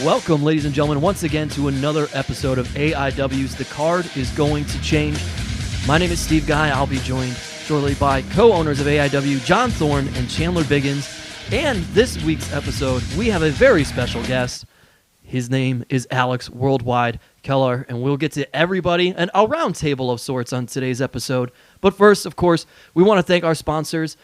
Welcome, ladies and gentlemen, once again to another episode of AIW's The Card is Going to Change. My name is Steve Guy. I'll be joined shortly by co-owners of AIW, John Thorne and Chandler Biggins. And this week's episode, we have a very special guest. His name is Alex Worldwide Kellar, and we'll get to everybody and a round table of sorts on today's episode. But first, of course, we want to thank our sponsors.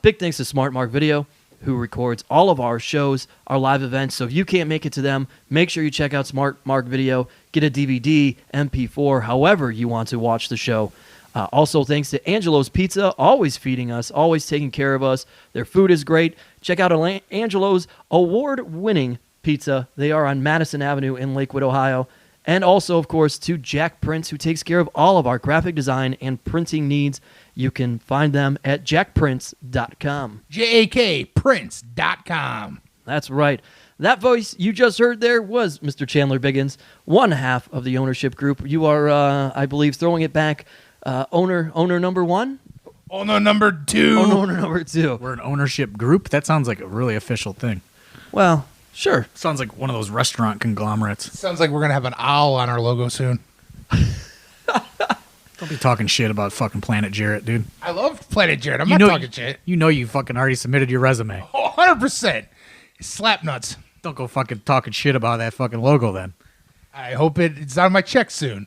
Big thanks to Smart Mark Video, who records all of our shows, our live events. So if you can't make it to them, make sure you check out Smart Mark Video, get a DVD, MP4, however you want to watch the show. Also, thanks to Angelo's Pizza, always feeding us, always taking care of us. Their food is great. Check out Angelo's award-winning pizza. They are on Madison Avenue in Lakewood, Ohio. And also, of course, to Jack Prince, who takes care of all of our graphic design and printing needs. You can find them at jackprince.com. JAKPrince.com. That's right. That voice you just heard there was Mr. Chandler Biggins, one half of the ownership group. You are, I believe, throwing it back. Owner number one? Owner number two. Owner number two. We're an ownership group? That sounds like a really official thing. Well, sure. Sounds like one of those restaurant conglomerates. Sounds like we're going to have an owl on our logo soon. Don't be talking shit about fucking Planet Jarrett, dude. I love Planet Jarrett. I'm not talking shit. You know you fucking already submitted your resume. Oh, 100%. Slap nuts. Don't go fucking talking shit about that fucking logo then. I hope it's on my check soon.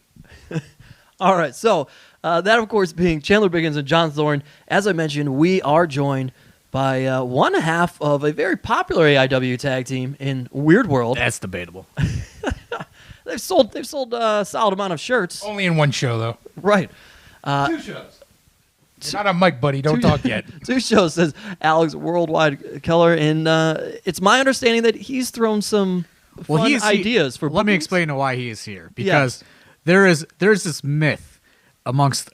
All right, so that, of course, being Chandler Biggins and John Thorne. As I mentioned, we are joined by one half of a very popular AIW tag team in Weird World. That's debatable. They've sold a solid amount of shirts. Only in one show, though. Right. 2 shows. You're not on mic, buddy. Don't talk yet. 2 shows, says Alex Worldwide Kellar, and it's my understanding that he's thrown some fun ideas for bookings. Let me explain why he is here. Because there's this myth amongst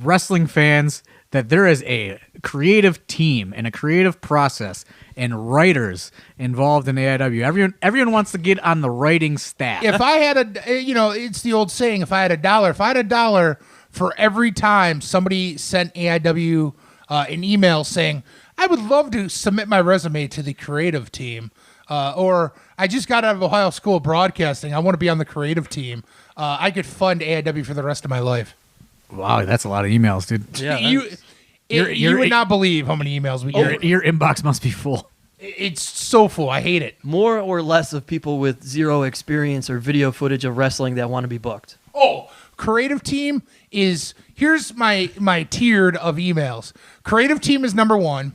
wrestling fans that there is a creative team and a creative process and writers involved in AIW. Everyone wants to get on the writing staff. If I had it's the old saying, if I had a dollar for every time somebody sent AIW an email saying, I would love to submit my resume to the creative team, or I just got out of Ohio School of Broadcasting, I want to be on the creative team, I could fund AIW for the rest of my life. Wow, that's a lot of emails, dude. Yeah, you would not believe how many emails we get. Your inbox must be full. It's so full. I hate it. More or less of people with zero experience or video footage of wrestling that want to be booked. Oh, creative team is, here's my tiered of emails. Creative team is number 1.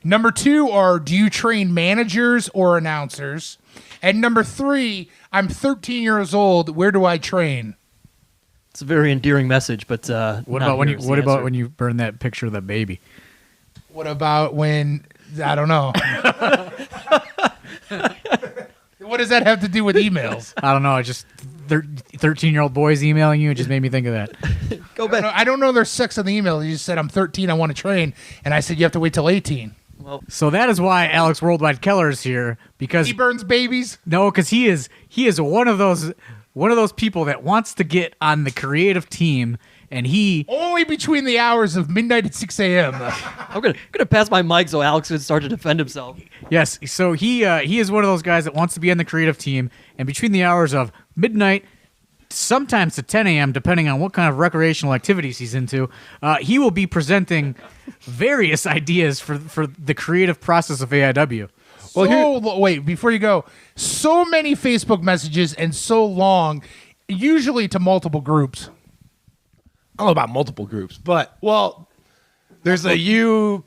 Number 2 are, do you train managers or announcers? And number 3, I'm 13 years old. Where do I train? It's a very endearing message, but What about when you burn that picture of that baby? What about when, I don't know. What does that have to do with emails? I don't know. I just 13-year-old boys emailing you. It just made me think of that. Go back. I don't know their sex on the email. You just said, I'm 13, I want to train. And I said, you have to wait till 18. Well, So that is why Alex Worldwide Kellar is here, because He burns babies. no, because he is one of those people that wants to get on the creative team, and he Only between the hours of midnight and 6 a.m. I'm gonna pass my mic so Alex can start to defend himself. yes, so he is one of those guys that wants to be on the creative team, and between the hours of midnight, sometimes to 10 a.m., depending on what kind of recreational activities he's into, he will be presenting various ideas for the creative process of AIW. Wait, before you go, so many Facebook messages and so long, usually to multiple groups. I don't know about multiple groups, but there's a you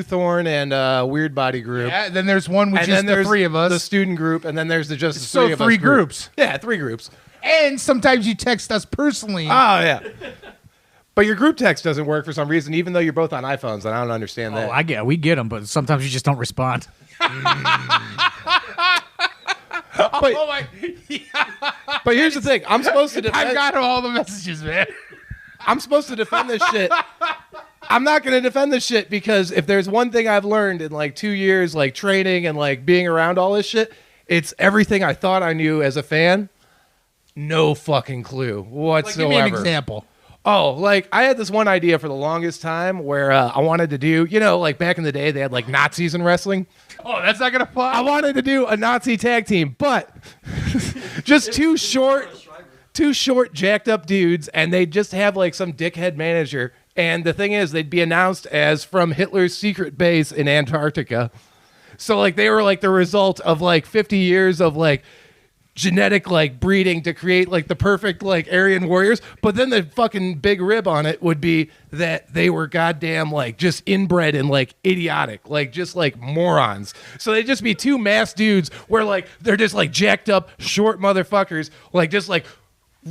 Thorne and Weird Body group. Yeah, then there's one which And is then the there's 3 of us. the student group, and then there's the just the So 3 of us 3 group. groups. Yeah, 3 groups. And sometimes you text us personally. Oh yeah, but your group text doesn't work for some reason, even though you're both on iPhones, and I don't understand that. We get them, but sometimes you just don't respond. But here's the thing: I'm supposed to defend. I've got all the messages, man. I'm supposed to defend this shit. I'm not going to defend this shit because if there's one thing I've learned in like 2 years, like training and like being around all this shit, it's everything I thought I knew as a fan. No fucking clue whatsoever. Like, give me an example. Oh, like I had this one idea for the longest time where I wanted to do, like back in the day they had like Nazis in wrestling. Oh, that's not gonna fly. I wanted to do a Nazi tag team, but just two short, jacked up dudes, and they'd just have like some dickhead manager. And the thing is, they'd be announced as from Hitler's secret base in Antarctica. So like they were like the result of like 50 years of like genetic like breeding to create like the perfect like Aryan warriors. But then the fucking big rib on it would be that they were goddamn like just inbred and like idiotic, like just like morons. So they'd just be two masked dudes where like they're just like jacked up short motherfuckers, like just like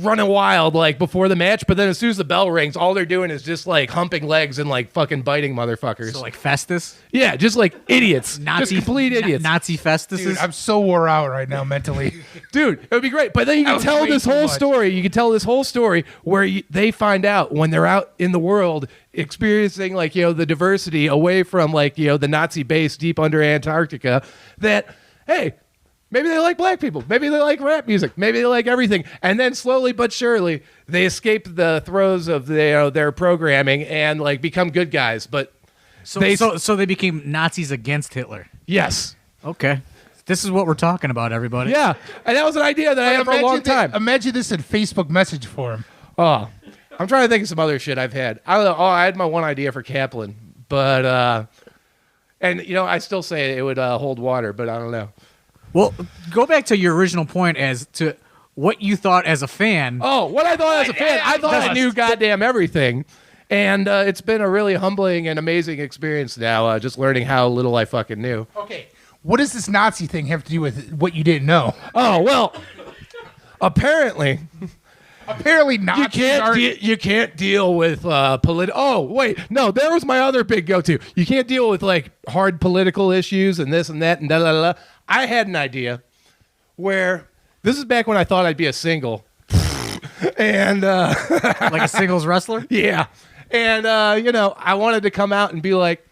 running wild like before the match, but then as soon as the bell rings, all they're doing is just like humping legs and like fucking biting motherfuckers. So like Festus? Yeah, just like idiots. Nazi, just complete idiots. Nazi Festus? Dude, I'm so wore out right now mentally. Dude, it would be great. But then you can tell this whole story. You can tell this whole story where they find out when they're out in the world experiencing like, the diversity away from like, the Nazi base deep under Antarctica that, hey, maybe they like black people. Maybe they like rap music. Maybe they like everything. And then slowly but surely, they escape the throes of their programming and like become good guys. But So they became Nazis against Hitler. Yes. Okay. This is what we're talking about, everybody. Yeah. And that was an idea that I had for a long time. Imagine this in Facebook message form. Oh, I'm trying to think of some other shit I've had. I don't know. Oh, I had my one idea for Kaplan. But, and, I still say it would hold water, but I don't know. Well, go back to your original point as to what you thought as a fan. Oh, what I thought as a fan, I thought I knew goddamn everything. And it's been a really humbling and amazing experience now, just learning how little I fucking knew. Okay, what does this Nazi thing have to do with what you didn't know? Oh, well, apparently Nazis you can't deal with political. Oh, wait, no, there was my other big go-to. You can't deal with like hard political issues and this and that and da da da. I had an idea where this is back when I thought I'd be a single, and Like a singles wrestler? yeah, and I wanted to come out and be like,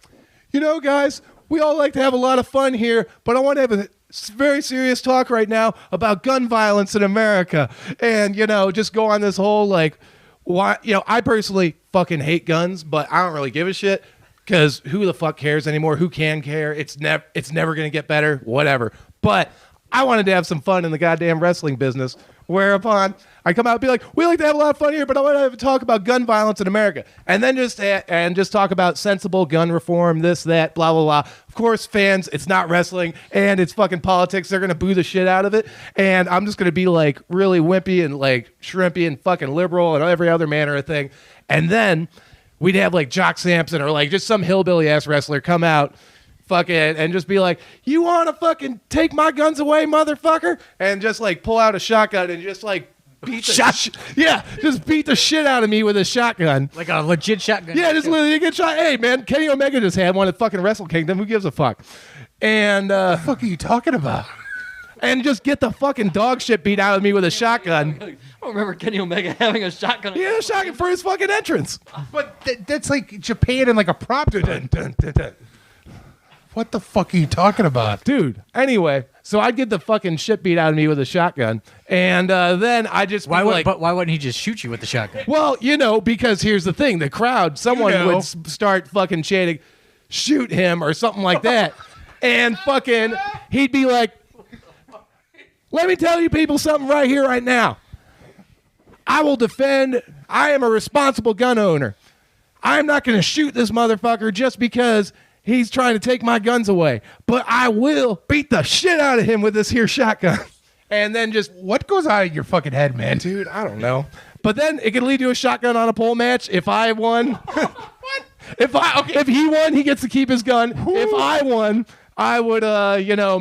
guys, we all like to have a lot of fun here, but I want to have a very serious talk right now about gun violence in America, and just go on this whole like, why? I personally fucking hate guns, but I don't really give a shit. Because who the fuck cares anymore? Who can care? It's never going to get better, whatever. But I wanted to have some fun in the goddamn wrestling business, whereupon I come out and be like, we like to have a lot of fun here, but I want to have a talk about gun violence in America. And then just talk about sensible gun reform, this, that, blah, blah, blah. Of course, fans, it's not wrestling, and it's fucking politics. They're going to boo the shit out of it. And I'm just going to be like really wimpy and like shrimpy and fucking liberal and every other manner of thing. And then we'd have like Jock Sampson or like just some hillbilly ass wrestler come out fucking and just be like, you want to fucking take my guns away, motherfucker? And just like pull out a shotgun and just like beat just beat the shit out of me with a shotgun. Like a legit shotgun? Yeah, just literally get shot. Hey, man, Kenny Omega just had one at fucking Wrestle Kingdom. Who gives a fuck? And What the fuck are you talking about? and just get the fucking dog shit beat out of me with a shotgun. I don't remember Kenny Omega having a shotgun. He had a shotgun for his fucking entrance. But that's like Japan and like a prop. What the fuck are you talking about? Dude, anyway, so I'd get the fucking shit beat out of me with a shotgun, and then I just Why wouldn't he just shoot you with the shotgun? well, because here's the thing, the crowd, someone would start fucking chanting, shoot him or something like that, and fucking he'd be like, let me tell you people something right here, right now. I am a responsible gun owner. I'm not going to shoot this motherfucker just because he's trying to take my guns away. But I will beat the shit out of him with this here shotgun. And then just, What goes on in your fucking head, man? dude, I don't know. But then it could lead to a shotgun on a pole match. If I won, what? If he won, he gets to keep his gun. If I won, I would,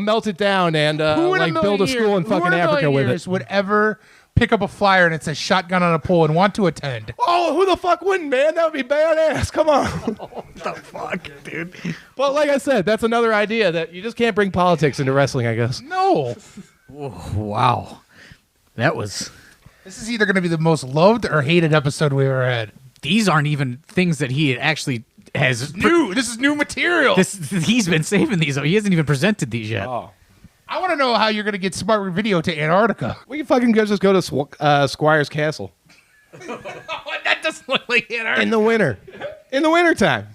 melt it down and like build a school in fucking Africa with it. Would ever pick up a flyer and it says shotgun on a pole and want to attend? Oh, who the fuck wouldn't, man? That would be badass. Come on. What the fuck, dude? But like I said, that's another idea that you just can't bring politics into wrestling, I guess. No. Wow. That was... This is either going to be the most loved or hated episode we've ever had. These aren't even things that he actually has... This is new material. He's been saving these. He hasn't even presented these yet. Oh. I want to know how you're going to get Smart Video to Antarctica. We can fucking just go to Squire's Castle. That doesn't look like it. in the winter. In the wintertime.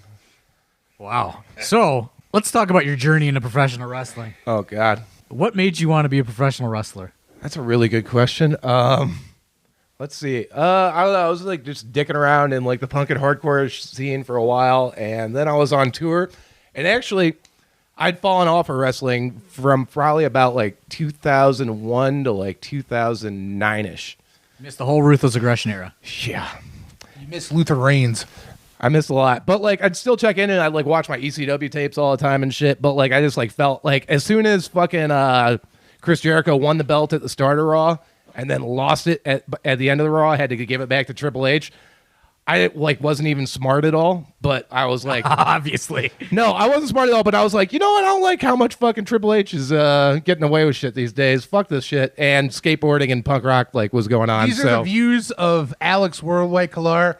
Wow. So let's talk about your journey into professional wrestling. Oh, God. What made you want to be a professional wrestler? That's a really good question. Let's see. I don't know. I was like just dicking around in like the punk and hardcore scene for a while, and then I was on tour. And actually, I'd fallen off of wrestling from probably about like 2001 to like 2009-ish. You missed the whole Ruthless Aggression era. Yeah. You miss Luther Reigns. I missed a lot, but like I'd still check in and I'd like watch my ECW tapes all the time and shit. But like I just like felt like as soon as fucking Chris Jericho won the belt at the start of Raw and then lost it at the end of the Raw, I had to give it back to Triple H. I like wasn't even smart at all, but I was like, obviously, no, I wasn't smart at all. But I was like, you know what? I don't like how much fucking Triple H is getting away with shit these days. Fuck this shit. And skateboarding and punk rock like was going on. These are the views of Alex Worldwide Kellar.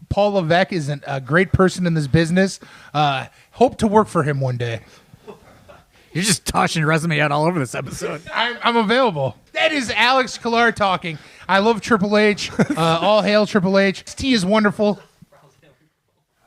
Paul Levesque is a great person in this business. Hope to work for him one day. you're just tossing your resume out all over this episode. I'm available. That is Alex Kellar talking. I love Triple H. All hail Triple H. His tea is wonderful.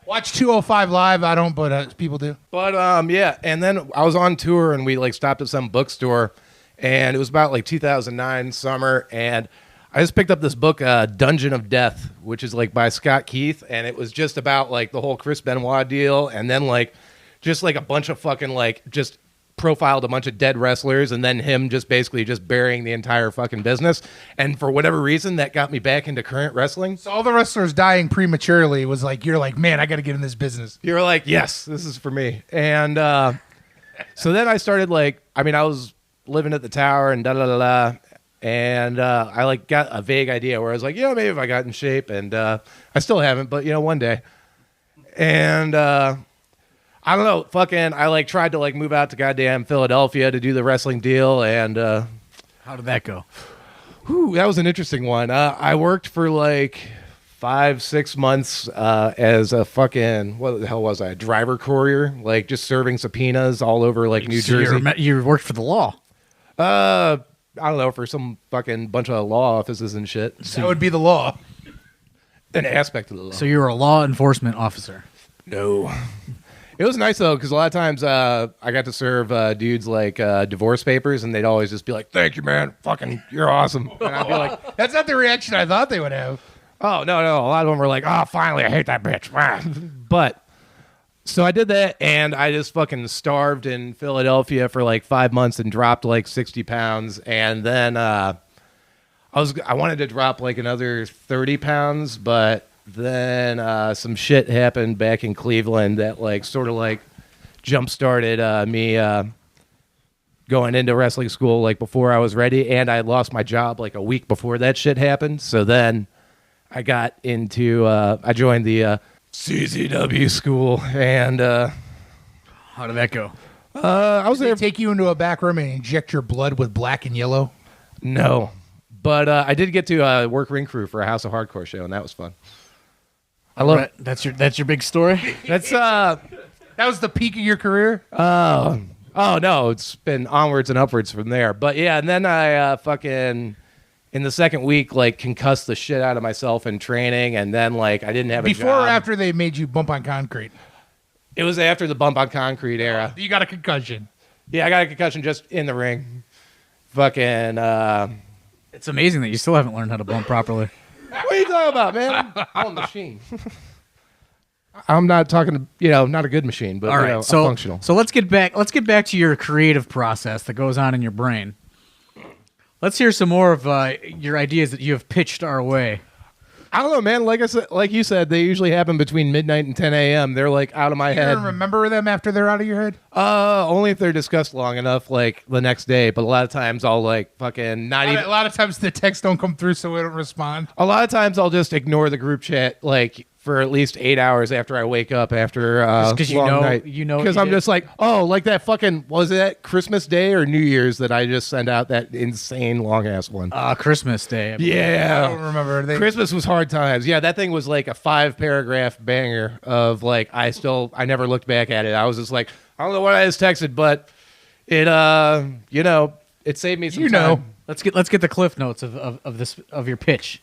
Watch 205 Live. I don't, but people do. But yeah, and then I was on tour and we like stopped at some bookstore, and it was about like 2009 summer, and I just picked up this book, Dungeon of Death, which is like by Scott Keith, and it was just about like the whole Chris Benoit deal, and then like just like a bunch of fucking like just profiled a bunch of dead wrestlers, and then him just basically just burying the entire fucking business. And for whatever reason, that got me back into current wrestling. So all the wrestlers dying prematurely was like, you're like, man, I got to get in this business. You're like, yes, this is for me. And so then I started like, I mean, I was living at the Tower and da-da-da-da. And I like got a vague idea where I was like, maybe if I got in shape, and I still haven't, but one day. And I don't know, fucking, I like tried to like move out to goddamn Philadelphia to do the wrestling deal, and How did that go? that was an interesting one. I worked for like 5-6 months as a fucking, what the hell was I? A driver courier, like just serving subpoenas all over like New Jersey. You worked for the law. I don't know, for some fucking bunch of law offices and shit. That would be the law. An aspect of the law. So you were a law enforcement officer. No. It was nice, though, because a lot of times I got to serve dudes like divorce papers, and they'd always just be like, thank you, man. Fucking, you're awesome. And I'd be like, That's not the reaction I thought they would have. oh, no. A lot of them were like, oh, finally, I hate that bitch. But, so I did that, and I just fucking starved in Philadelphia for like 5 months and dropped like 60 pounds. And then I wanted to drop like another 30 pounds, but then some shit happened back in Cleveland that like sort of like jump started me going into wrestling school like before I was ready, and I lost my job like a week before that shit happened. So then I got into I joined the CZW school, and How did that go? I was Did there. they take you into a back room and inject your blood with black and yellow? No, but I did get to work ring crew for a House of Hardcore show, and that was fun. I love Right, that's your big story. that's That was the peak of your career? oh no, it's been onwards and upwards from there. But yeah, and then I fucking in the second week like concussed the shit out of myself in training, and then like I didn't have a Before job. or after they made you bump on concrete? It was after the bump on concrete era. You got a concussion. Yeah, I got a concussion just in the ring. Fucking It's amazing that you still haven't learned how to bump properly. what are you talking about, man? I'm a machine. I'm not talking, not a good machine, but All right, so functional. So let's get back to your creative process that goes on in your brain. Let's hear some more of your ideas that you have pitched our way. I don't know, man. Like I said, like you said, they usually happen between midnight and 10 a.m. They're like out of my You head. don't remember them after they're out of your head? Only if they're discussed long enough, like the next day. But a lot of times I'll like fucking not even. A lot of times the texts don't come through, so we don't respond. A lot of times I'll just ignore the group chat like for at least 8 hours after I wake up after Just 'cause long night. you know what because you I'm did. just like, oh, like that fucking was that Christmas Day or New Year's that I just sent out that insane long ass one. Christmas Day. I Yeah. don't remember. Christmas was hard times. Yeah, that thing was like a 5-paragraph banger of like I never looked back at it. I was just like, I don't know what I just texted, but it it saved me some time. Let's get the cliff notes of your pitch.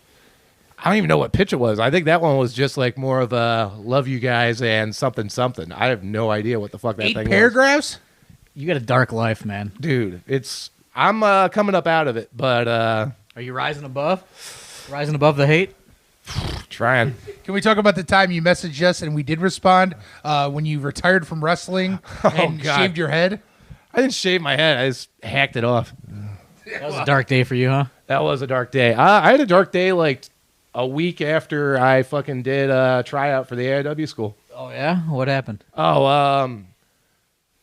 I don't even know what pitch it was. I think that one was just like more of a love you guys and something something. I have no idea what the fuck that 8 thing paragraphs? You got a dark life, man. was. Dude, I'm coming up out of it, but Are you rising above? Rising above the hate? trying. Can we talk about the time you messaged us and we did respond when you retired from wrestling and God. shaved your head? I didn't shave my head. I just hacked it off. That was a dark day for you, huh? That was a dark day. I had a dark day like a week after I fucking did a tryout for the AIW school. Oh, yeah? What happened?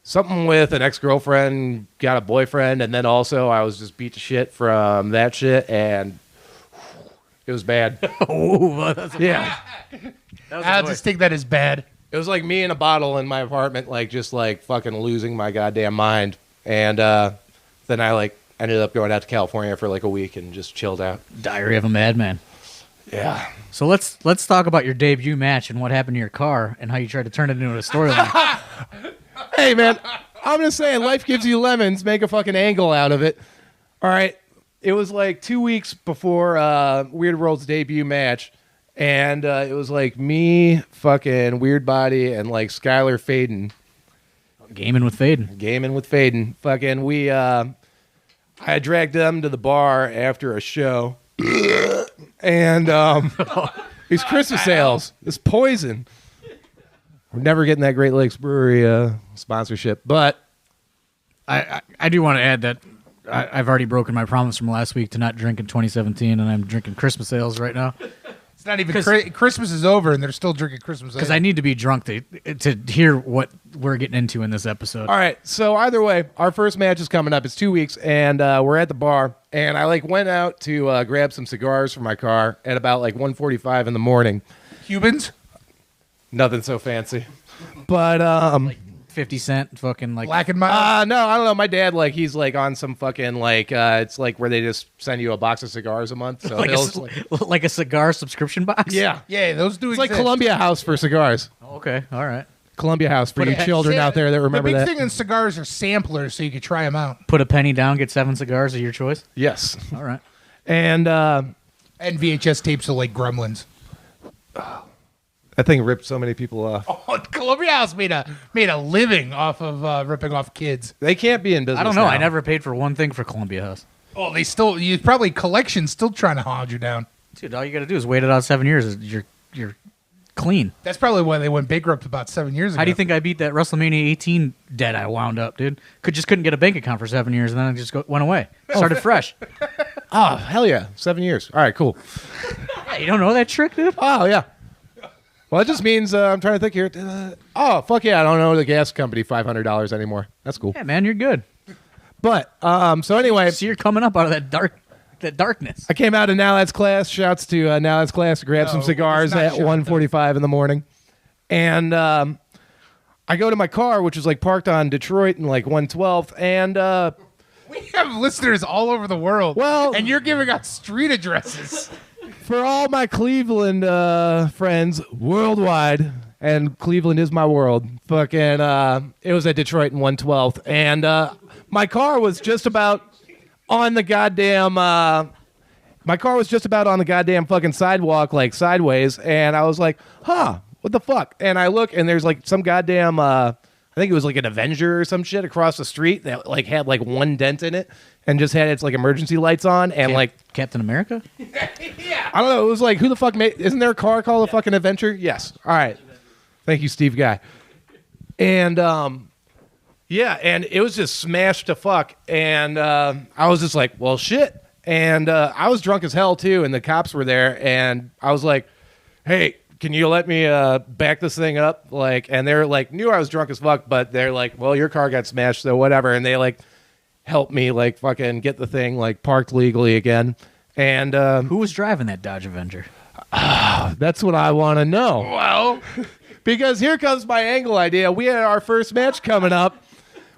Something with an ex-girlfriend, got a boyfriend, and then also I was just beat to shit from that shit, and it was bad. Oh, that's Yeah. I'll just take that as bad. It was like me in a bottle in my apartment, like just like fucking losing my goddamn mind. And then I like ended up going out to California for like a week and just chilled out. Diary of a Madman. Yeah. So let's talk about your debut match and what happened to your car and how you tried to turn it into a storyline. Hey, man, I'm just saying, life gives you lemons. Make a fucking angle out of it. All right. It was like 2 weeks before Weird World's debut match. And it was like me, fucking Weird Body, and like Skylar Faden. Gaming with Faden. Gaming with Faden. Fucking, I dragged them to the bar after a show. And these Christmas sales, this poison. We're never getting that Great Lakes Brewery sponsorship, but I do want to add that I've already broken my promise from last week to not drink in 2017, and I'm drinking Christmas ales right now. It's not even Christmas is over and they're still drinking Christmas. Because I need to be drunk to hear what we're getting into in this episode. all right. So either way, our first match is coming up. It's 2 weeks, and we're at the bar, and I like went out to grab some cigars from my car at about like 1:45 in the morning. Cubans, Nothing so fancy, but 50 Cent, fucking like. Black and Mild. no, I don't know. My dad, like, he's like on some fucking like it's like where they just send you a box of cigars a month. So like a cigar subscription box? yeah, Yeah, those do it's like exist. Columbia House for cigars. Oh, okay, all right. Columbia House for you children out there that remember the big that. thing in cigars are samplers, so you can try them out. Put a penny down, get 7 cigars of your choice? Yes, All right. and And VHS tapes of like Gremlins. that thing ripped so many people off. Oh, Columbia House made a living off of ripping off kids. They can't be in business. I don't know. now. I never paid for one thing for Columbia House. Oh, you probably collection's still trying to hold you down. Dude, all you got to do is wait it out 7 years. You're clean. That's probably why they went bankrupt about 7 years ago. How do you think I beat that WrestleMania 18 debt I wound up, dude? Couldn't get a bank account for 7 years, and then I just went away. Started fresh. Oh hell yeah, 7 years. All right, cool. Yeah, you don't know that trick, dude? Oh yeah. Well, that just means I'm trying to think here. Oh fuck yeah, I don't owe the gas company $500 anymore. That's cool. Yeah, man, you're good. But so anyway, So you're coming up out of that darkness. I came out of Nalad's class. Shouts to Nalad's class to grab some No, cigars it's not at shout, 1:45 in the morning, and I go to my car, which is like parked on Detroit and like 112th, and We have listeners all over the world. Well- and you're giving out street addresses. for all my Cleveland friends worldwide, and Cleveland is my world. Fucking, it was at Detroit and 112th, and my car was just about on the goddamn. My car was just about on the goddamn fucking sidewalk, like sideways, and I was like, "Huh, what the fuck?" And I look, and there's like some goddamn. I think it was like an Avenger or some shit across the street that like had like one dent in it, and just had its like emergency lights on, and like. Captain America? I don't know. It was like, who the fuck made? Isn't there a car called a fucking Adventure? Yes. All right. Thank you, Steve Guy. And yeah, and it was just smashed to fuck. And I was just like, well, shit. And I was drunk as hell too, and the cops were there, and I was like, hey, can you let me back this thing up? Like, and they're like, knew I was drunk as fuck, but they're like, well, your car got smashed, so whatever. And they like helped me like fucking get the thing like parked legally again. And Who was driving that Dodge Avenger? that's what I want to know. Well, Because here comes my angle idea. We had our first match coming up.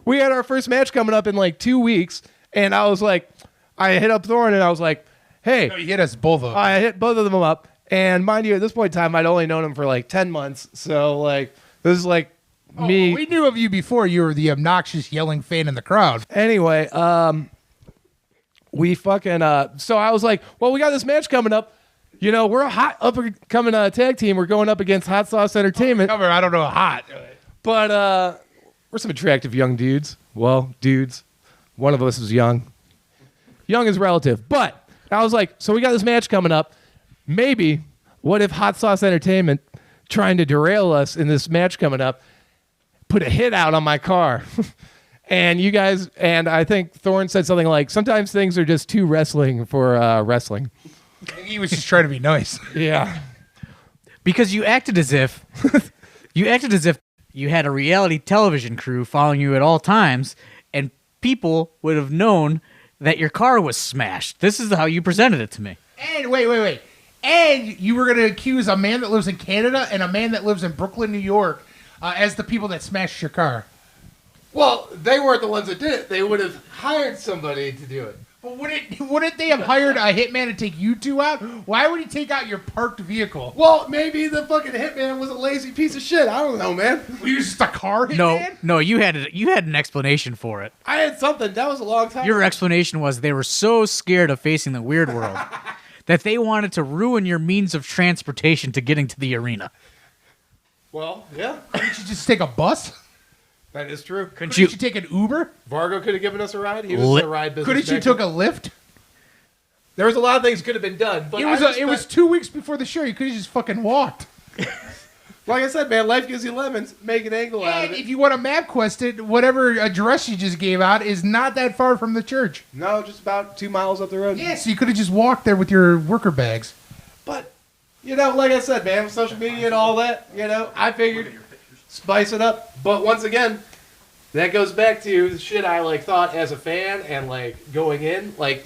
In like 2 weeks. And I was like, I hit up Thorne and I was like, hey, you hit us both up. I hit both of them up. And mind you, at this point in time, I'd only known him for like 10 months. So like, this is like me. We knew of you before. You were the obnoxious yelling fan in the crowd. Anyway, we fucking, so I was like, well, we got this match coming up. we're a hot up-and-coming tag team. We're going up against Hot Sauce Entertainment. Cover, I don't know, hot. But we're some attractive young dudes. Well, dudes. One of us is young. Young is relative. But I was like, so we got this match coming up. Maybe, what if Hot Sauce Entertainment, trying to derail us in this match coming up, put a hit out on my car? And you guys, and I think Thorne said something like, sometimes things are just too wrestling for wrestling. He was just trying to be nice. Yeah. Because you acted as if you had a reality television crew following you at all times, and people would have known that your car was smashed. This is how you presented it to me. And wait. And you were going to accuse a man that lives in Canada and a man that lives in Brooklyn, New York, as the people that smashed your car. Well, they weren't the ones that did it. They would have hired somebody to do it. But wouldn't they have hired a hitman to take you two out? Why would he take out your parked vehicle? Well, maybe the fucking hitman was a lazy piece of shit. I don't know, man. Were you just a car hitman? No, you had an explanation for it. I had something. That was a long time Your explanation was they were so scared of facing the weird world that they wanted to ruin your means of transportation to getting to the arena. Well, yeah. Couldn't you just take a bus? That is true. Couldn't you take an Uber? Vargo could have given us a ride. He was in the ride business. Couldn't you took a Lyft? There was a lot of things could have been done. But it was 2 weeks before the show. You could have just fucking walked. Like I said, man, life gives you lemons. Make an angle out of And it. if you want to map quest it, whatever address you just gave out is not that far from the church. No, just about 2 miles up the road. Yeah, so you could have just walked there with your worker bags. But, like I said, man, with social media and all that, I figured spice it up. But once again, that goes back to the shit I thought as a fan and going in. I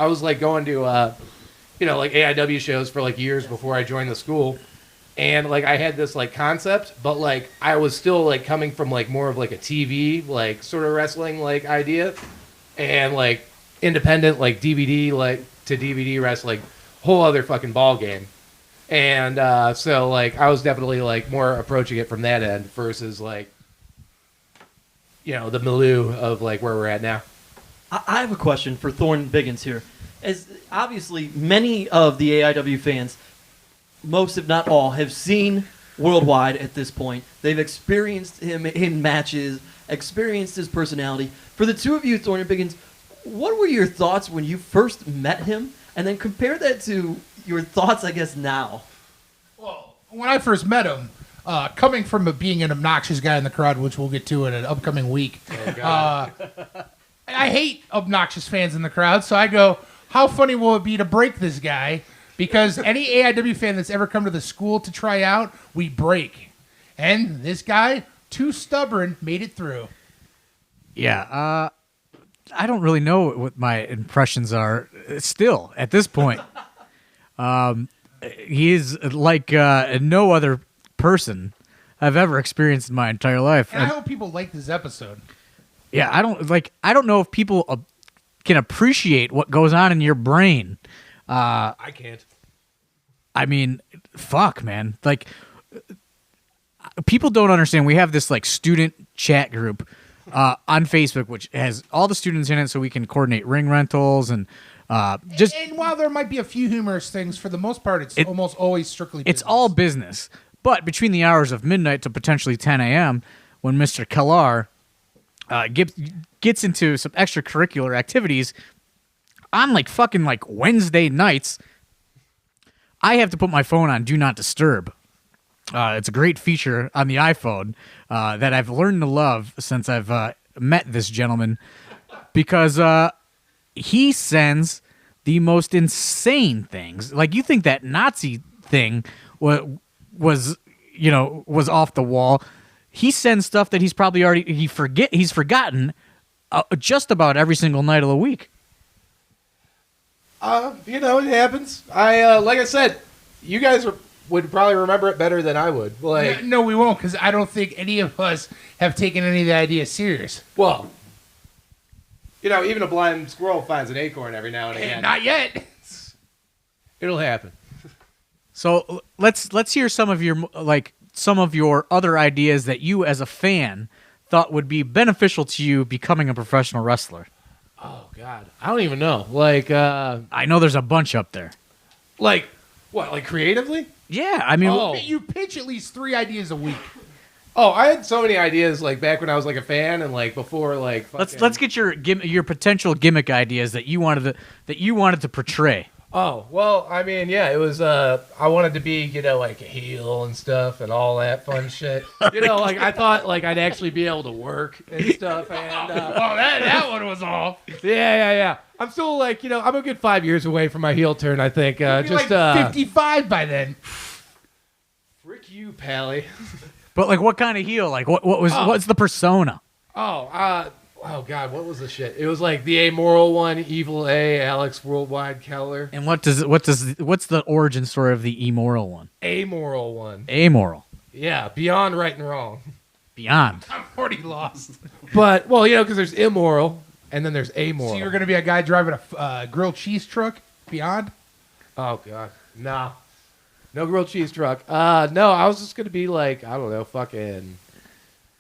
was going to AIW shows for years before I joined the school. And I had this concept, but I was still coming from more of a TV sort of wrestling idea, and independent DVD to DVD wrestling, whole other fucking ball game. And so I was definitely more approaching it from that end versus the milieu of where we're at now. I have a question for Thorne Biggins here. As obviously many of the AIW fans, most if not all, have seen Worldwide at this point. They've experienced him in matches, experienced his personality. For the two of you, Thorne and Biggins, what were your thoughts when you first met him? And then compare that to your thoughts, I guess, now. Well, when I first met him, coming from being an obnoxious guy in the crowd, which we'll get to in an upcoming week, I hate obnoxious fans in the crowd, so I go, how funny will it be to break this guy? Because any AIW fan that's ever come to the school to try out, we break. And this guy, too stubborn, made it through. Yeah, I don't really know what my impressions are still at this point. He is like no other person I've ever experienced in my entire life. And I hope people like this episode. Yeah, I don't know if people can appreciate what goes on in your brain. I can't. I mean, fuck, man. People don't understand. We have this student chat group on Facebook, which has all the students in it, so we can coordinate ring rentals and just. And while there might be a few humorous things, for the most part, it's almost always strictly business. It's all business. But between the hours of midnight to potentially 10 a.m., when Mr. Kellar gets into some extracurricular activities on fucking Wednesday nights, I have to put my phone on Do Not Disturb. It's a great feature on the iPhone that I've learned to love since I've met this gentleman, because he sends the most insane things. You think that Nazi thing was off the wall. He sends stuff that he's probably he's forgotten just about every single night of the week. It happens. Like I said, you guys would probably remember it better than I would. No, we won't, because I don't think any of us have taken any of the ideas serious. Well, even a blind squirrel finds an acorn every now and again. Not yet. It'll happen. So let's hear some of your other ideas that you as a fan thought would be beneficial to you becoming a professional wrestler. Oh God, I don't even know. I know there's a bunch up there. Like what? Like creatively? Yeah, I mean, Oh. You pitch at least 3 ideas a week. Oh, I had so many ideas like back when I was like a fan and like before like. let's get your potential gimmick ideas that you wanted to portray. Oh well, I mean, yeah, it was. I wanted to be, like a heel and stuff and all that fun shit. Like I thought like I'd actually be able to work and stuff. And that one was off. yeah. I'm still like, I'm a good 5 years away from my heel turn. I think. You'd be like 55 by then. Frick you, Pally. But like, what kind of heel? Like, what's the persona? Oh God, what was the shit? It was like the amoral one, Evil A, Alex Worldwide, Kellar. And what's the origin story of the immoral one? Amoral one. Amoral. Yeah, beyond right and wrong. Beyond. I'm already lost. But because there's immoral and then there's amoral. So you're going to be a guy driving a grilled cheese truck beyond? Oh God, nah, no grilled cheese truck. No, I was just gonna be like, I don't know,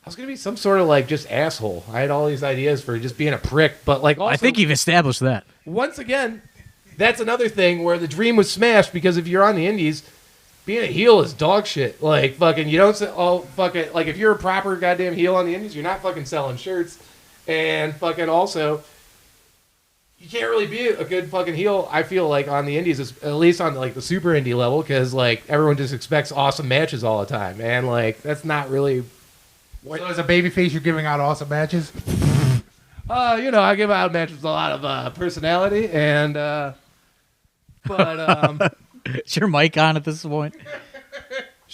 I was gonna be some sort of like just asshole. I had all these ideas for just being a prick, but like also, I think you've established that. Once again, that's another thing where the dream was smashed because if you're on the indies, being a heel is dog shit. Like fucking, you don't say, like if you're a proper goddamn heel on the indies, you're not fucking selling shirts, and fucking also, you can't really be a good fucking heel. I feel like on the indies, at least on like the super indie level, because like everyone just expects awesome matches all the time, and like that's not really. So as a babyface, you're giving out awesome matches? I give out matches with a lot of personality, and but Is your mic on at this point?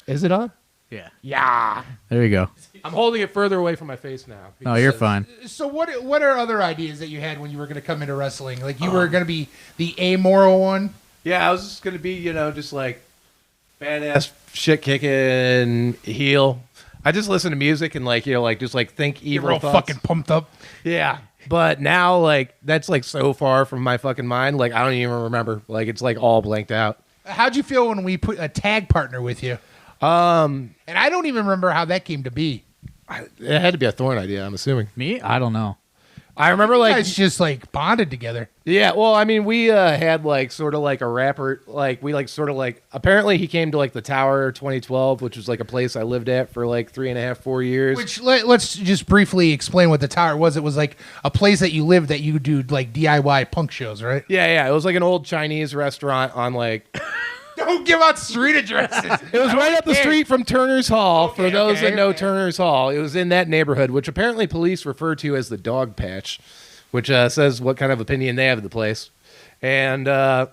is it on? Yeah. Yeah. There you go. I'm holding it further away from my face now. No, you're fine. So what are other ideas that you had when you were going to come into wrestling? Like you were going to be the amoral one? Yeah, I was just gonna be, just like badass shit kicking heel. I just listen to music and like, just like think You're evil real thoughts. fucking pumped up. Yeah. But now, like, that's like so far from my fucking mind. Like, I don't even remember. Like, it's like all blanked out. How'd you feel when we put a tag partner with you? And I don't even remember how that came to be. It had to be a Thorne idea, I'm assuming. Me? I don't know. I remember, You like, guys just like bonded together. yeah, well, I mean, we had like sort of like a rapper, like we like sort of like, apparently he came to like the Tower 2012, which was like a place I lived at for like 3.5, 4 years. Which let's just briefly explain what the Tower was. It was like a place that you lived that you do like DIY punk shows, right? Yeah, it was like an old Chinese restaurant on like, Don't give out street addresses. it was right up the street from Turner's Hall. For those that know okay. Turner's Hall, it was in that neighborhood, which apparently police refer to as the dog patch, which says what kind of opinion they have of the place. And, Okay.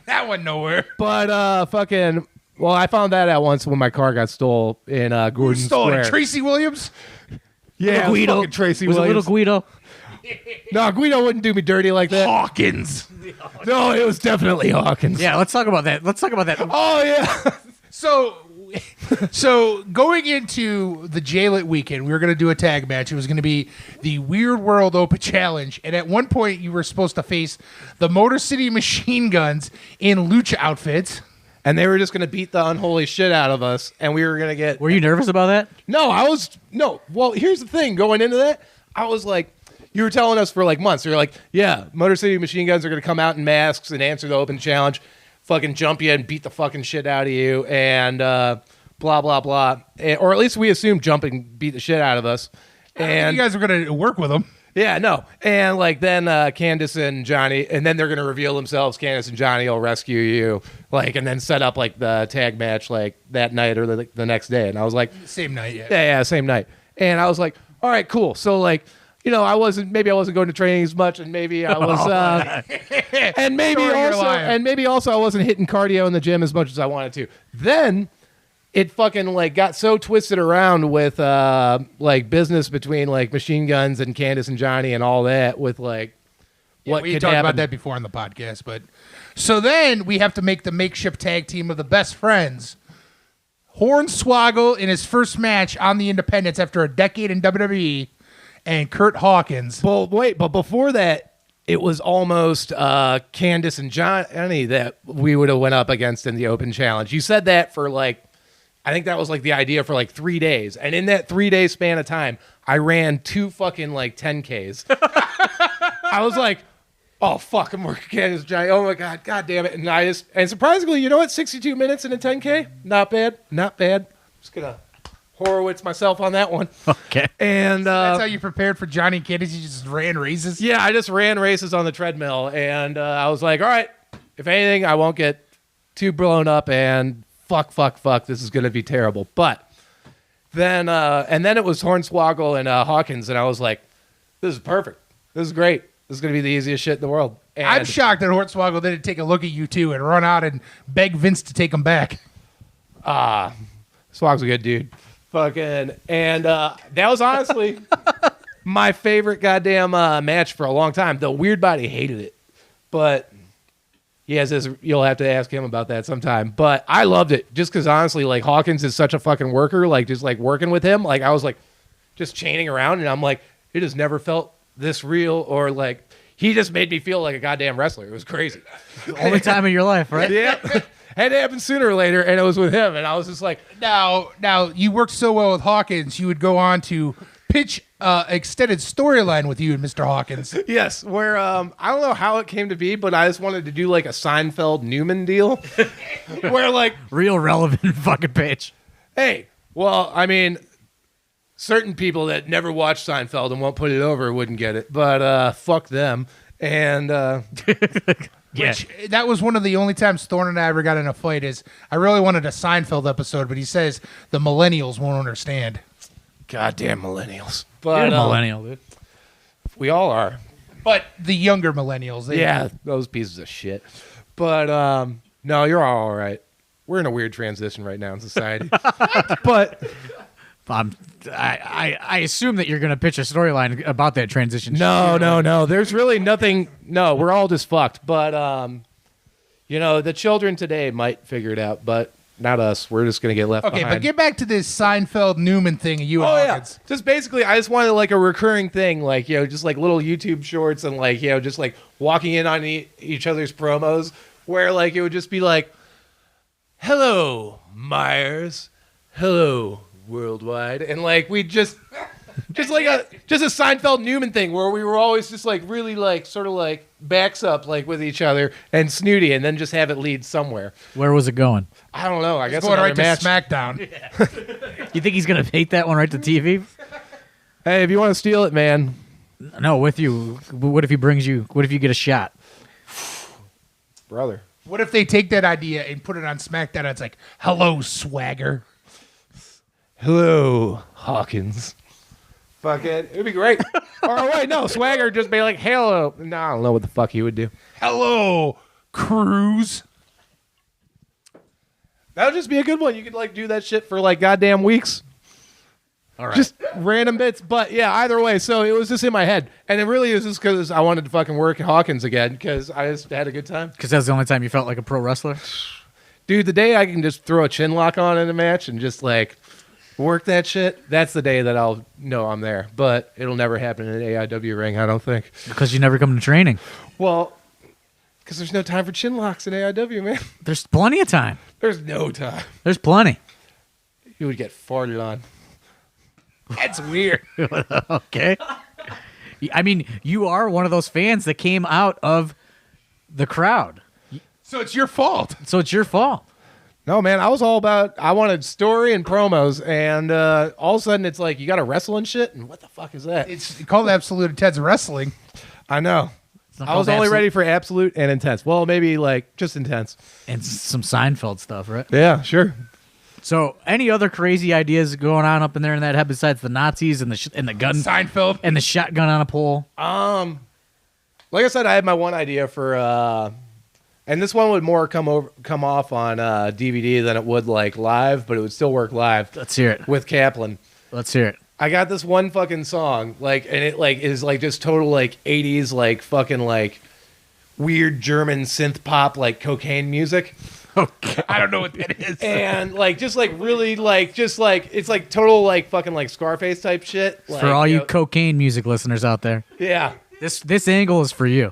That went nowhere. but fucking, well, I found that out once when my car got stole in Gordon Stole Square. it. Tracy Williams? Yeah, Little Guido. fucking Tracy Was it Williams. little Guido? No, Guido wouldn't do me dirty like that. Hawkins. No, it was definitely Hawkins. Yeah, let's talk about that. Oh, yeah. So going into the J-Lit weekend, we were going to do a tag match. It was going to be the Weird World Open Challenge. And at one point, you were supposed to face the Motor City Machine Guns in lucha outfits. And they were just going to beat the unholy shit out of us. And we were going to get... Were you nervous about that? No. Well, here's the thing. Going into that, I was like... You were telling us for like months. You're like, yeah, Motor City Machine Guns are going to come out in masks and answer the open challenge, fucking jump you and beat the fucking shit out of you, and blah, blah, blah. Or at least we assumed jump and beat the shit out of us. And you guys were going to work with them. yeah, no. And like then Candace and Johnny, and then they're going to reveal themselves. Candace and Johnny will rescue you, like, and then set up like the tag match like that night or the next day. And I was like, Same night, yeah. yeah, same night. And I was like, all right, cool. So like, I wasn't going to training as much, and maybe I was, and maybe also I wasn't hitting cardio in the gym as much as I wanted to. Then it fucking like got so twisted around with like business between like Machine Guns and Candace and Johnny and all that with like what we could talked happen. about that before on the podcast, but so then we have to make the makeshift tag team of the best friends. Hornswoggle in his first match on the Independents after a decade in WWE, and Kurt Hawkins. Well, wait, but before that, it was almost Candace and Johnny that we would have went up against in the open challenge. You said that for like, I think that was like the idea for like 3 days. And in that 3-day span of time, I ran 2 fucking like 10Ks. I was like, oh fuck, I'm working as Johnny. Oh my god damn it! And surprisingly, you know what? 62 minutes in a 10K, not bad. Just gonna Horowitz myself on that one. Okay. And That's how you prepared for Johnny Kiddies. You just ran races. yeah, I just ran races on the treadmill, and I was like, all right, if anything, I won't get too blown up, and fuck, this is gonna be terrible. But then, and then it was Hornswoggle and Hawkins, and I was like, this is perfect. This is great. This is going to be the easiest shit in the world. And I'm shocked that Hornswoggle didn't take a look at you too and run out and beg Vince to take him back. Swogg's a good dude. Fucking. And that was honestly my favorite goddamn match for a long time. The Weird Body hated it. But he has this, you'll have to ask him about that sometime. But I loved it just because honestly, like Hawkins is such a fucking worker. Like just like working with him, like I was like just chaining around and I'm like, it has never felt this real, or like he just made me feel like a goddamn wrestler. It was crazy. Only time of your life, right? Yeah. Had to happen sooner or later, and it was with him, and I was just like, Now you worked so well with Hawkins, you would go on to pitch extended storyline with you and Mr. Hawkins. yes, where I don't know how it came to be, but I just wanted to do like a Seinfeld Newman deal where like, Real relevant fucking pitch. hey, well, I mean, certain people that never watched Seinfeld and won't put it over wouldn't get it, but fuck them. And Yeah. Which that was one of the only times Thorne and I ever got in a fight. Is I really wanted a Seinfeld episode, but he says the millennials won't understand. goddamn millennials. You're But a millennial, dude. we all are. But the younger millennials, they, Yeah, those pieces of shit. But no, you're all right. We're in a weird transition right now in society. But I assume that you're going to pitch a storyline about that transition. no. There's really nothing. No, we're all just fucked. But the children today might figure it out, but not us. We're just gonna get left Okay, behind. but get back to this Seinfeld Newman thing. You and Oh yeah, Hawkins. just basically, I just wanted like a recurring thing, like just like little YouTube shorts and like just like walking in on each other's promos, where like it would just be like, "Hello, Myers. Hello, Worldwide," and like we just like a Seinfeld Newman thing where we were always just like really like sort of like backs up like with each other and snooty, and then just have it lead somewhere. Where was it going? I don't know. I guess Going right to match. SmackDown. You think he's going to take that one right to TV? Hey, if you want to steal it, man. No, with you. What if he brings you? What if you get a shot? Brother. What if they take that idea and put it on SmackDown? And it's like, "Hello, swagger." Hello, Hawkins. Fuck it. It would be great. Or wait, no, Swagger just be like, hello. No, I don't know what the fuck he would do. Hello, Cruz. That would just be a good one. You could like do that shit for like goddamn weeks. All right. Just random bits. But yeah, either way. So it was just in my head. And it really is just because I wanted to fucking work Hawkins again because I just had a good time. Because that's the only time you felt like a pro wrestler? Dude, the day I can just throw a chin lock on in a match and just like work that shit, that's the day that I'll know I'm there. But it'll never happen in an AIW ring, I don't think. Because you never come to training. Well, because there's no time for chin locks in AIW, man. There's plenty of time. There's no time. There's plenty. You would get farted on. That's weird. Okay. I mean, you are one of those fans that came out of the crowd. So it's your fault. So it's your fault. No, man, I was all about, I wanted story and promos, and all of a sudden it's like, you got to wrestle and shit, and what the fuck is that? It's called Absolute Intense Wrestling. I know. It's not I was called only Absolute- ready for absolute and intense. Well, maybe like just intense. And some Seinfeld stuff, right? Yeah, sure. So, any other crazy ideas going on up in there in that head besides the Nazis and the gun Seinfeld. and the shotgun on a pole? Like I said, I had my one idea for, and this one would more come off on DVD than it would like live, but it would still work live Let's hear it. with Kaplan. Let's hear it. I got this one fucking song, like, and it like is like just total like 80s like fucking like weird German synth pop like cocaine music. Okay. I don't know what that is. And like just like really like just like it's like total like fucking like Scarface type shit. Like, For all you know- cocaine music listeners out there, yeah, this angle is for you.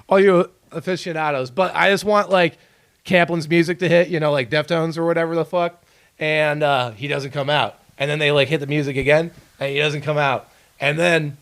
all you aficionados. But I just want like Kaplan's music to hit, like Deftones or whatever the fuck, and he doesn't come out. And then they like hit the music again, and he doesn't come out. And then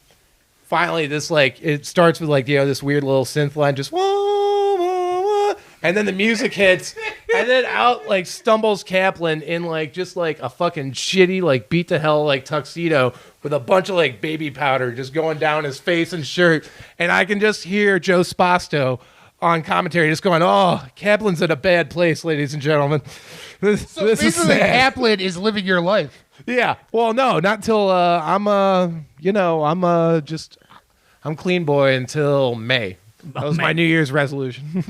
finally this like it starts with like this weird little synth line, just wah, wah, wah, and then the music hits, and then out like stumbles Kaplan in like just like a fucking shitty like beat to hell like tuxedo with a bunch of like baby powder just going down his face and shirt, and I can just hear Joe Spasto on commentary just going, "Oh, Kaplan's in a bad place, ladies and gentlemen." This is Basically, sad. Kaplan is living your life. Yeah. Well, no, not until I'm clean boy until May. That was my New Year's resolution.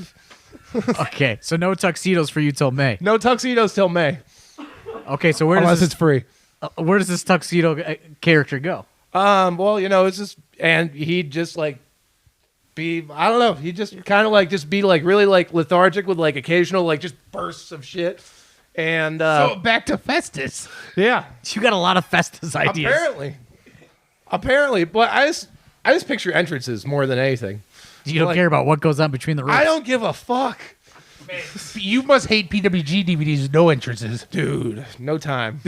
Okay, so no tuxedos for you till May. No tuxedos till May, Okay, so unless it's free. where does this tuxedo character go? Well, it's just, and he'd just like be, I don't know, he'd just kind of like just be like really like lethargic with like occasional like just bursts of shit. And So back to Festus. yeah, You got a lot of Festus ideas. apparently, but I just picture entrances more than anything. You don't like- care about what goes on between the ropes. I don't give a fuck, You must hate PWG DVDs with no entrances. dude. No time.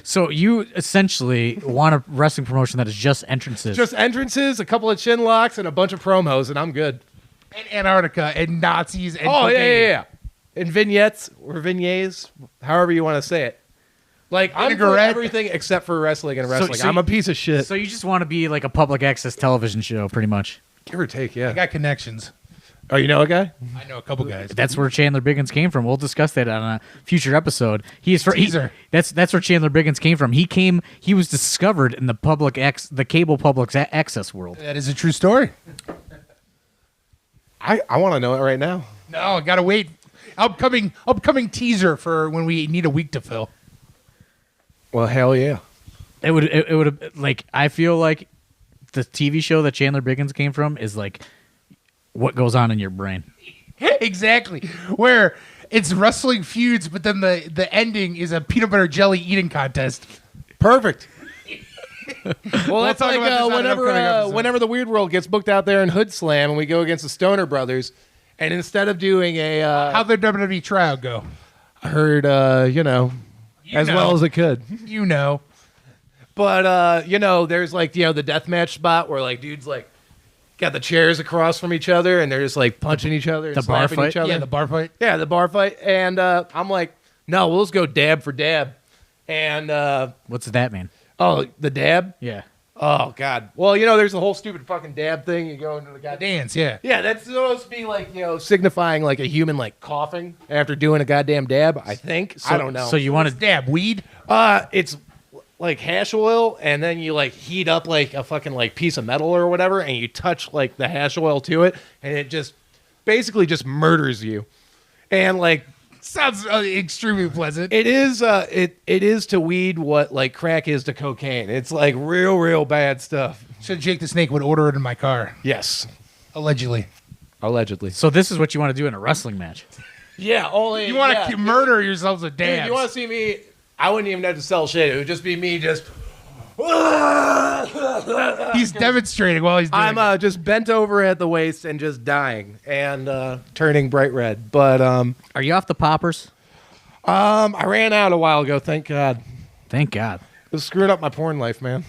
So you essentially want a wrestling promotion that is just entrances. Just entrances, a couple of chin locks, and a bunch of promos, and I'm good. And Antarctica and Nazis and Oh, cocaine. yeah. And vignettes or vignettes, however you want to say it. Like, I'm for Vinaigrette. everything except for wrestling and wrestling. so I'm a piece of shit. So you just want to be like a public access television show, pretty much. Give or take, I yeah. got connections. Oh, you know a guy? I know a couple guys. That's where Chandler Biggins came from. We'll discuss that on a future episode. Teaser. That's where Chandler Biggins came from. He was discovered in the cable public access world. That is a true story. I want to know it right now. No, I gotta wait. Upcoming teaser for when we need a week to fill. Well, hell yeah. It would like, I feel like the TV show that Chandler Biggins came from is like what goes on in your brain. Exactly. Where it's wrestling feuds, but then the ending is a peanut butter jelly eating contest. Perfect. Well, that's talk like about this on an upcoming episode. whenever the Weird World gets booked out there in Hood Slam and we go against the Stoner Brothers, and instead of doing a, How'd their WWE tryout go? I heard, as know. well as it could. You know. But, there's like, the deathmatch spot where like dudes like got the chairs across from each other and they're just like punching each other and The bar slapping fight? each other. Yeah, the bar fight. Yeah, the bar fight. And I'm like, no, we'll just go dab for dab. And, What's that mean? oh, the dab? Yeah. Oh, God. Well, there's the whole stupid fucking dab thing. You go into the goddamn. Dance, yeah. Yeah, that's supposed to be like, signifying like a human like coughing after doing a goddamn dab, I think. I don't know. So you want to Dab weed. It's like hash oil, and then you like heat up like a fucking like piece of metal or whatever, and you touch like the hash oil to it, and it just basically just murders you. And like Sounds extremely pleasant. it is to weed what like crack is to cocaine. It's like real bad stuff. So Jake the Snake would order it in my car. Yes, Allegedly. allegedly. So this is what you want to do in a wrestling match. Yeah, only You want to murder yourselves with Dude, dabs. you want to see me? I wouldn't even have to sell shit. It would just be me just. He's demonstrating while he's doing it. I'm just bent over at the waist and just dying and turning bright red. But Are you off the poppers? I ran out a while ago. Thank God. Thank God. It was screwing up my porn life, man.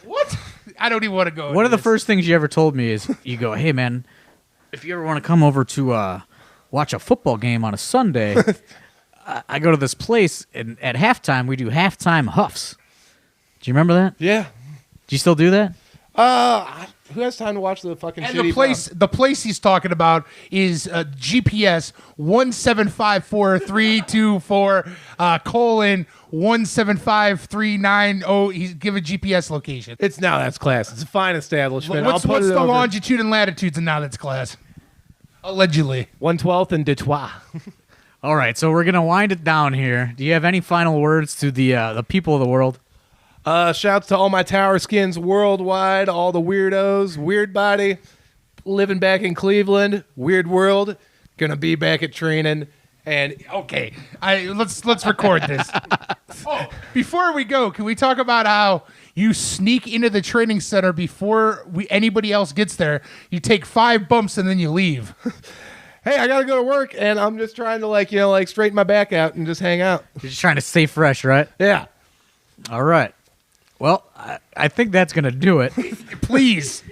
What? I don't even want to go. One of the into first things you ever told me is you go, hey, man, if you ever want to come over to watch a football game on a Sunday, I go to this place, and at halftime, we do halftime huffs. Do you remember that? Yeah. Do you still do that? Who has time to watch the fucking And shitty the place he's talking about is GPS 1754324 colon 175390. He's given GPS location. It's now that's class. It's a fine establishment. What's I'll put it the over. longitude and latitudes in now that's class? Allegedly. 112th and Detroit. All right, so we're going to wind it down here. Do you have any final words to the people of the world? Shouts to all my tower skins worldwide, all the weirdos, weird body, living back in Cleveland, weird world, gonna be back at training, and Okay, let's record this. Oh, before we go, can we talk about how you sneak into the training center before anybody else gets there? You take 5 bumps and then you leave. hey, I gotta go to work, and I'm just trying to straighten my back out and just hang out. You're just trying to stay fresh, right? Yeah. All right. Well, I think that's going to do it. Please.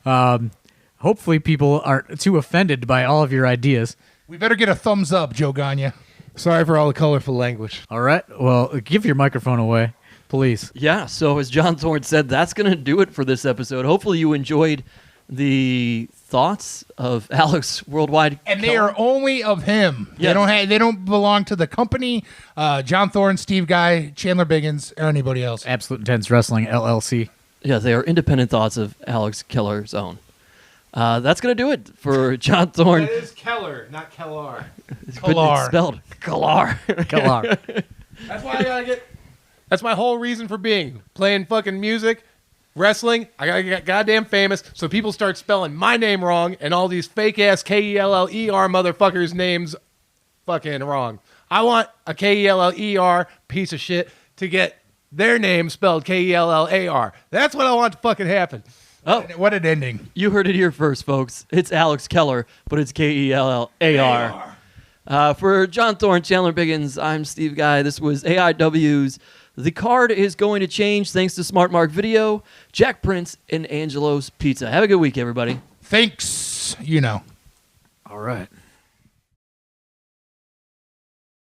Hopefully people aren't too offended by all of your ideas. We better get a thumbs up, Joe Gagne. Sorry for all the colorful language. All right. Well, give your microphone away, please. Yeah, so as John Thorne said, that's going to do it for this episode. Hopefully you enjoyed the thoughts of Alex Worldwide. And they are only of him. Yes. They don't belong to the company, John Thorne, Steve Guy, Chandler Biggins, or anybody else. Absolute Intense Wrestling, LLC. Yeah, they are independent thoughts of Alex Kellar's own. That's going to do it for John Thorne. That is Kellar, not Kellar. It's Kellar. spelled Kellar. Kellar. That's why I gotta get. That's my whole reason for being. Playing fucking music, wrestling. I gotta get goddamn famous so people start spelling my name wrong and all these fake ass Keller motherfuckers' names fucking wrong. I want a Keller piece of shit to get their name spelled Kellar. That's what I want to fucking happen. Oh, What an ending. you heard it here first, folks. It's Alex Kellar, but it's Kellar. For John Thorne, Chandler Biggins, I'm Steve Guy. This was AIW's The Card is Going to Change thanks to Smart Mark Video, Jack Prince, and Angelo's Pizza. Have a good week, everybody. Thanks, All right.